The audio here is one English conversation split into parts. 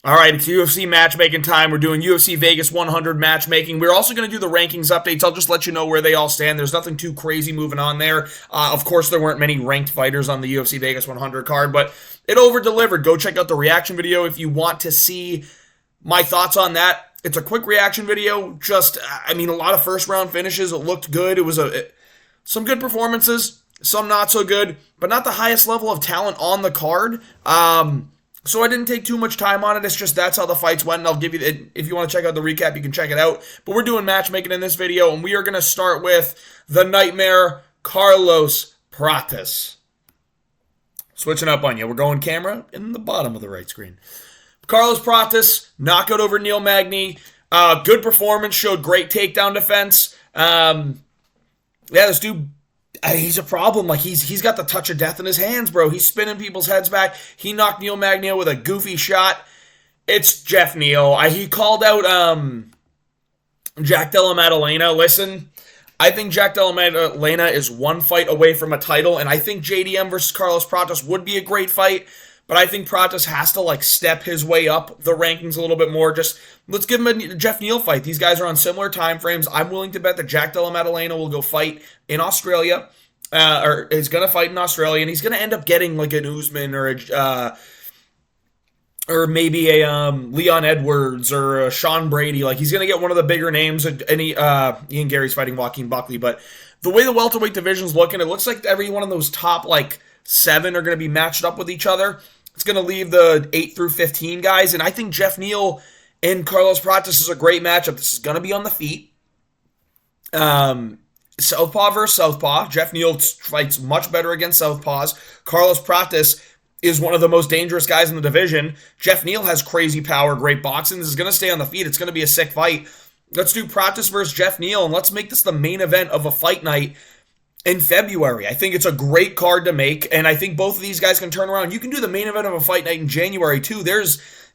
All right, it's UFC matchmaking time. We're doing UFC Vegas 100 matchmaking. We're also going to do the rankings updates. I'll just let you know where they all stand. There's nothing too crazy moving on there. Of course, there weren't many ranked fighters on the UFC Vegas 100 card, but it over-delivered. Go check out the reaction video if you want to see my thoughts on that. It's a quick reaction video. A lot of first-round finishes. It looked good. It was some good performances, some not so good, but not the highest level of talent on the card. So I didn't take too much time on it. It's just that's how the fights went, and I'll give you if you want to check out the recap, you can check it out. But we're doing matchmaking in this video, and we are going to start with the Nightmare, Carlos Prates. Switching up on you. We're going camera in the bottom of the right screen. Carlos Prates, knockout over Neil Magny. Good performance, showed great takedown defense. This dude, he's a problem. Like, he's got the touch of death in his hands, bro. He's spinning people's heads back. He knocked Neil Magny with a goofy shot. It's Jeff Neal. He called out Jack Della Maddalena. Listen, I think Jack Della Maddalena is one fight away from a title, and I think JDM versus Carlos Prates would be a great fight. But I think Prates has to step his way up the rankings a little bit more. Just let's give him a Jeff Neal fight. These guys are on similar time frames. I'm willing to bet that Jack Della Maddalena will go fight in Australia, or is going to fight in Australia, and he's going to end up getting like an Usman or maybe a Leon Edwards or a Sean Brady. Like, he's going to get one of the bigger names. Ian Gary's fighting Joaquin Buckley, but the way the welterweight division's looking, it looks like every one of those top 7 are going to be matched up with each other. It's going to leave the 8 through 15 guys, and I think Jeff Neal and Carlos Prates is a great matchup. This is going to be on the feet. Southpaw versus Southpaw. Jeff Neal fights much better against Southpaws. Carlos Prates is one of the most dangerous guys in the division. Jeff Neal has crazy power, great boxing. This is going to stay on the feet. It's going to be a sick fight. Let's do Prates versus Jeff Neal, and let's make this the main event of a fight night in February. I think it's a great card to make, and I think both of these guys can turn around. You can do the main event of a fight night in January, too.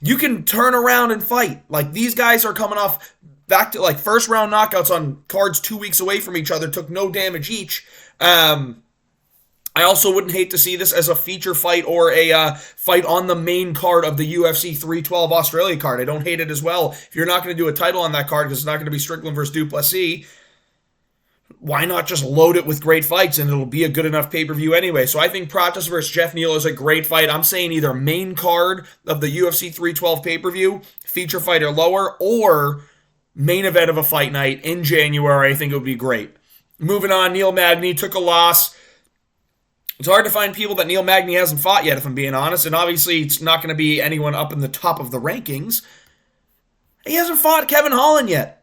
You can turn around and fight. These guys are coming off back to, first-round knockouts on cards 2 weeks away from each other, took no damage each. I also wouldn't hate to see this as a feature fight or a fight on the main card of the UFC 312 Australia card. I don't hate it as well. If you're not going to do a title on that card because it's not going to be Strickland versus Duplessis, why not just load it with great fights, and it'll be a good enough pay-per-view anyway. So I think Prates versus Jeff Neal is a great fight. I'm saying either main card of the UFC 312 pay-per-view, feature fight or lower, or main event of a fight night in January. I think it would be great. Moving on, Neil Magny took a loss. It's hard to find people that Neil Magny hasn't fought yet, if I'm being honest, and obviously it's not going to be anyone up in the top of the rankings. He hasn't fought Kevin Holland yet.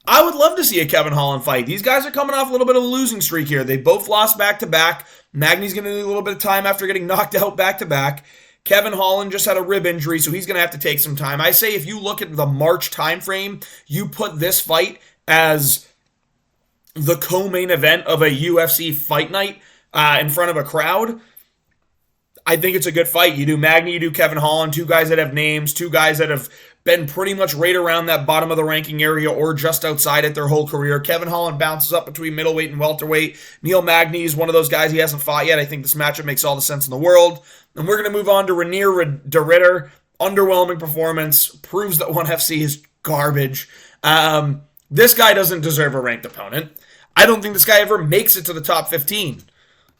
I would love to see a Kevin Holland fight. These guys are coming off a little bit of a losing streak here. They both lost back-to-back. Magny's going to need a little bit of time after getting knocked out back-to-back. Kevin Holland just had a rib injury, so he's going to have to take some time. I say if you look at the March time frame, you put this fight as the co-main event of a UFC fight night in front of a crowd, I think it's a good fight. You do Magny, you do Kevin Holland, two guys that have names, two guys that have been pretty much right around that bottom of the ranking area or just outside it their whole career. Kevin Holland bounces up between middleweight and welterweight. Neil Magny is one of those guys he hasn't fought yet. I think this matchup makes all the sense in the world. And we're going to move on to Renier de Ridder. Underwhelming performance. Proves that ONE FC is garbage. This guy doesn't deserve a ranked opponent. I don't think this guy ever makes it to the top 15.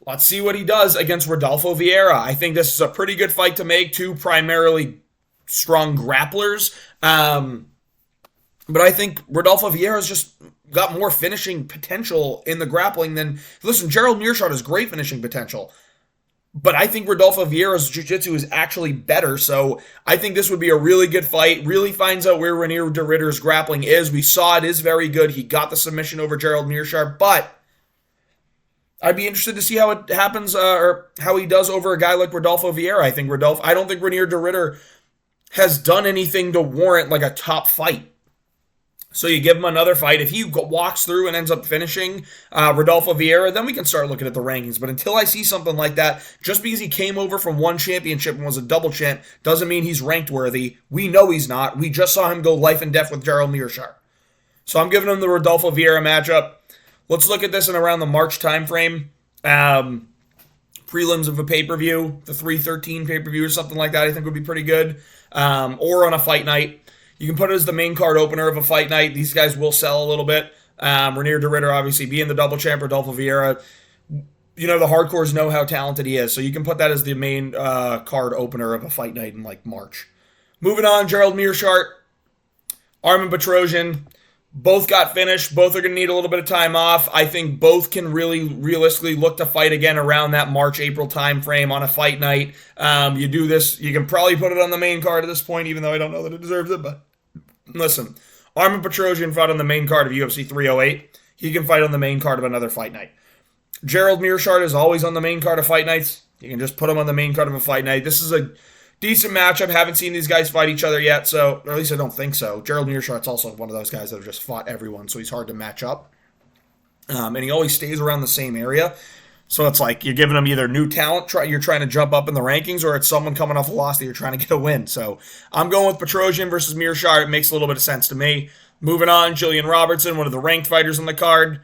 Let's see what he does against Rodolfo Vieira. I think this is a pretty good fight to make. Two primarily strong grapplers. But I think Rodolfo Vieira's just got more finishing potential in the grappling than... Listen, Gerald Mearshart has great finishing potential. But I think Rodolfo Vieira's jiu-jitsu is actually better, so I think this would be a really good fight. Really finds out where Renier de Ridder's grappling is. We saw it is very good. He got the submission over Gerald Mearshart, but I'd be interested to see how it happens, or how he does over a guy like Rodolfo Vieira. I don't think Renier de Ridder has done anything to warrant like a top fight. So you give him another fight. If he walks through and ends up finishing Rodolfo Vieira, then we can start looking at the rankings. But until I see something like that, just because he came over from one championship and was a double champ, doesn't mean he's ranked worthy. We know he's not. We just saw him go life and death with Gerald Mearshart. So I'm giving him the Rodolfo Vieira matchup. Let's look at this in around the March time frame. prelims of a pay-per-view, the 313 pay-per-view or something like that, I think would be pretty good. Or on a fight night. You can put it as the main card opener of a fight night. These guys will sell a little bit. Renier de Ritter, obviously, being the double champ, Rodolfo Vieira. The hardcores know how talented he is, so you can put that as the main card opener of a fight night in, like, March. Moving on, Gerald Meerschaert, Armen Petrosian. Both got finished. Both are going to need a little bit of time off. I think both can really realistically look to fight again around that March-April time frame on a fight night. You do this, you can probably put it on the main card at this point, even though I don't know that it deserves it. But listen, Armen Petrosian fought on the main card of UFC 308. He can fight on the main card of another fight night. Gerald Meerschaert is always on the main card of fight nights. You can just put him on the main card of a fight night. This is a decent matchup. Haven't seen these guys fight each other yet, so, or at least I don't think so. Gerald Meerschaert's also one of those guys that have just fought everyone, so he's hard to match up. And he always stays around the same area. So it's like you're giving him either new talent, you're trying to jump up in the rankings, or it's someone coming off a loss that you're trying to get a win. So I'm going with Petrosian versus Meerschaert. It makes a little bit of sense to me. Moving on, Jillian Robertson, one of the ranked fighters on the card.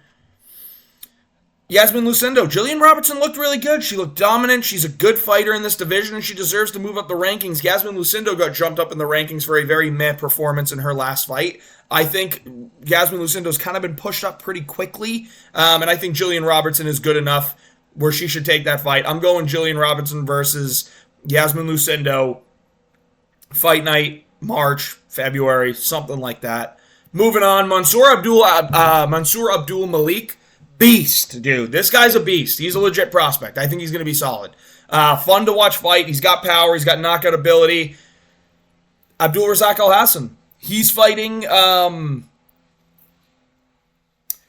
Yasmin Lucindo. Jillian Robertson looked really good. She looked dominant. She's a good fighter in this division, and she deserves to move up the rankings. Yasmin Lucindo got jumped up in the rankings for a very meh performance in her last fight. I think Yasmin Lucindo's kind of been pushed up pretty quickly, and I think Jillian Robertson is good enough where she should take that fight. I'm going Jillian Robertson versus Yasmin Lucindo. Fight night, March, February, something like that. Moving on, Mansour Abdul Malik. Beast, dude. This guy's a beast. He's a legit prospect. I think he's going to be solid. Fun to watch fight. He's got power. He's got knockout ability. Abdul Razak Al Hassan. He's fighting.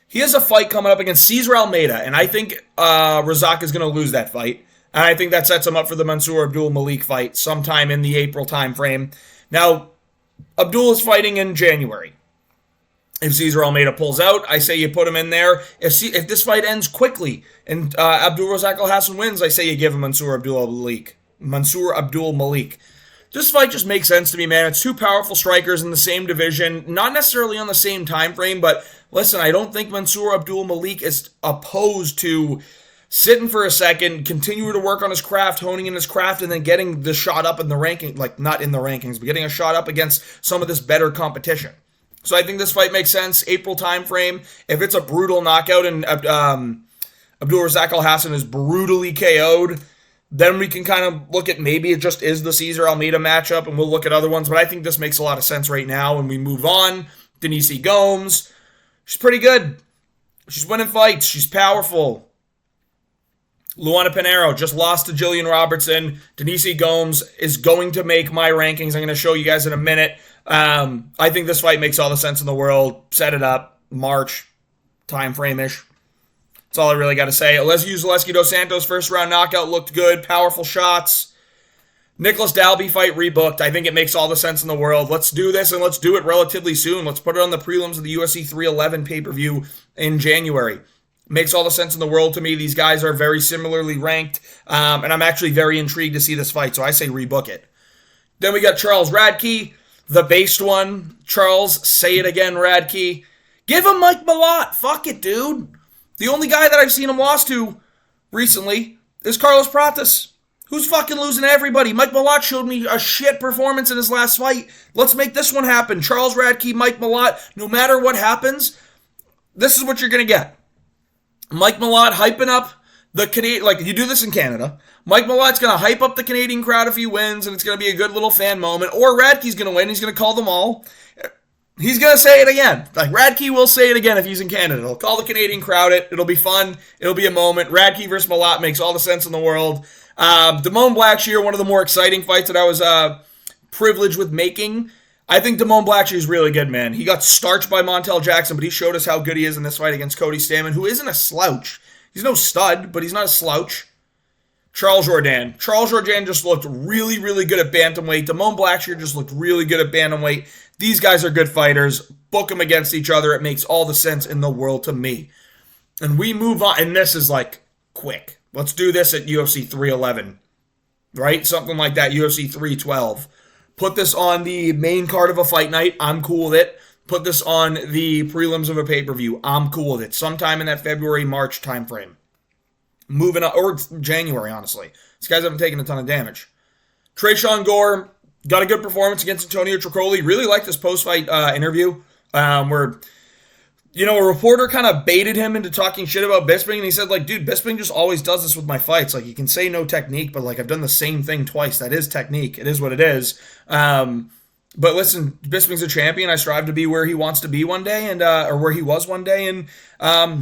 He has a fight coming up against Cesar Almeida, and I think Razak is going to lose that fight. And I think that sets him up for the Mansour Abdul Malik fight sometime in the April time frame. Now, Abdul is fighting in January. If Cesar Almeida pulls out, I say you put him in there. If this fight ends quickly and Abdul Razak Al Hassan wins, I say you give him Mansour Abdul Malik. This fight just makes sense to me, man. It's two powerful strikers in the same division, not necessarily on the same time frame, but listen, I don't think Mansour Abdul Malik is opposed to sitting for a second, continue to work on his craft, honing in his craft, and then getting the shot up in the ranking, like not in the rankings, but getting a shot up against some of this better competition. So I think this fight makes sense. April time frame. If it's a brutal knockout and Abdul Razak Al Hassan is brutally KO'd, then we can kind of look at maybe it just is the Cesar Almeida matchup, and we'll look at other ones. But I think this makes a lot of sense right now. When we move on, Denise Gomes. She's pretty good. She's winning fights. She's powerful. Luana Pinheiro just lost to Jillian Robertson. Denise Gomes is going to make my rankings. I'm going to show you guys in a minute. I think this fight makes all the sense in the world. Set it up. March time frame-ish. That's all I really got to say. Zaleski dos Santos first round knockout looked good. Powerful shots. Nicholas Dalby fight rebooked. I think it makes all the sense in the world. Let's do this, and let's do it relatively soon. Let's put it on the prelims of the UFC 311 pay-per-view in January. Makes all the sense in the world to me. These guys are very similarly ranked, and I'm actually very intrigued to see this fight, so I say rebook it. Then we got Charles Radke, the based one. Charles, say it again, Radke. Give him Mike Malott. Fuck it, dude. The only guy that I've seen him lost to recently is Carlos Prates, who's fucking losing to everybody. Mike Malott showed me a shit performance in his last fight. Let's make this one happen. Charles Radke, Mike Malott, no matter what happens, this is what you're going to get. Mike Malott hyping up the Canadian, like you do this in Canada. Mike Malott's going to hype up the Canadian crowd if he wins, and it's going to be a good little fan moment. Or Radke's going to win. He's going to call them all. He's going to say it again. Like, Radke will say it again if he's in Canada. He'll call the Canadian crowd it. It'll be fun. It'll be a moment. Radke versus Malott makes all the sense in the world. Damone Blackshear, one of the more exciting fights that I was privileged with making. I think Damone Blackshear is really good, man. He got starched by Montel Jackson, but he showed us how good he is in this fight against Cody Stamann, who isn't a slouch. He's no stud, but he's not a slouch. Charles Jourdain. Charles Jourdain just looked really, really good at bantamweight. Damone Blackshear just looked really good at bantamweight. These guys are good fighters. Book them against each other. It makes all the sense in the world to me. And we move on, and this is like quick. Let's do this at UFC 311, right? Something like that, UFC 312. Put this on the main card of a fight night. I'm cool with it. Put this on the prelims of a pay-per-view. I'm cool with it. Sometime in that February, March timeframe. Moving on, or January, honestly. These guys haven't taken a ton of damage. Trayshawn Gore got a good performance against Antonio Tricoli. Really liked this post-fight interview where, a reporter kind of baited him into talking shit about Bisping, and he said, like, dude, Bisping just always does this with my fights. Like, you can say no technique, but, like, I've done the same thing twice. That is technique. It is what it is. But listen, Bisping's a champion. I strive to be where he wants to be one day, and or where he was one day, and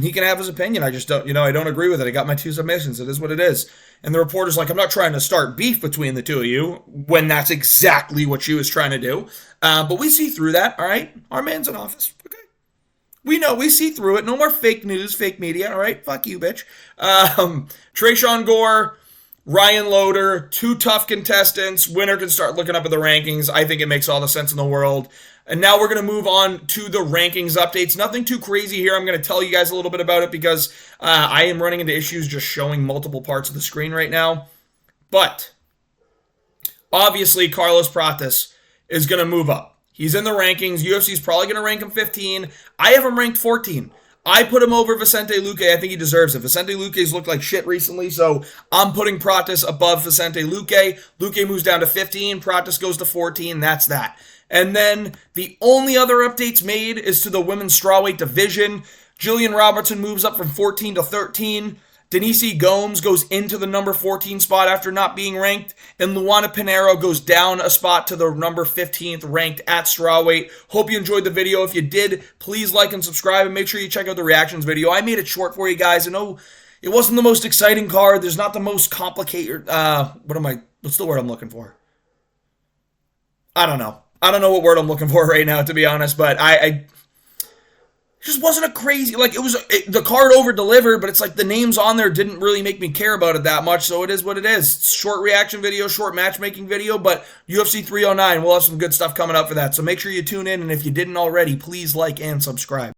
he can have his opinion. I just don't, I don't agree with it. I got my 2 submissions. It is what it is. And the reporter's like, I'm not trying to start beef between the two of you, when that's exactly what she was trying to do. But we see through that, all right? Our man's in office. Okay. We know, we see through it. No more fake news, fake media, all right? Fuck you, bitch. Trayshawn Gore, Ryan Loader, 2 tough contestants. Winner can start looking up at the rankings. I think it makes all the sense in the world. And now we're going to move on to the rankings updates. Nothing too crazy here. I'm going to tell you guys a little bit about it because I am running into issues just showing multiple parts of the screen right now. But obviously, Carlos Prates is going to move up. He's in the rankings. UFC is probably going to rank him 15. I have him ranked 14. I put him over Vicente Luque. I think he deserves it. Vicente Luque's looked like shit recently, so I'm putting Prates above Vicente Luque. Luque moves down to 15. Prates goes to 14. That's that. And then the only other updates made is to the women's strawweight division. Jillian Robertson moves up from 14 to 13. Denise Gomes goes into the number 14 spot after not being ranked. And Luana Pinheiro goes down a spot to the number 15th ranked at strawweight. Hope you enjoyed the video. If you did, please like and subscribe. And make sure you check out the reactions video. I made it short for you guys. I know it wasn't the most exciting card. There's not the most complicated... what's the word I'm looking for? I don't know. I don't know what word I'm looking for right now, to be honest, but I just wasn't a crazy, like, the card over-delivered, but it's like the names on there didn't really make me care about it that much, so it is what it is. Short reaction video, short matchmaking video, but UFC 309, we'll have some good stuff coming up for that, so make sure you tune in, and if you didn't already, please like and subscribe.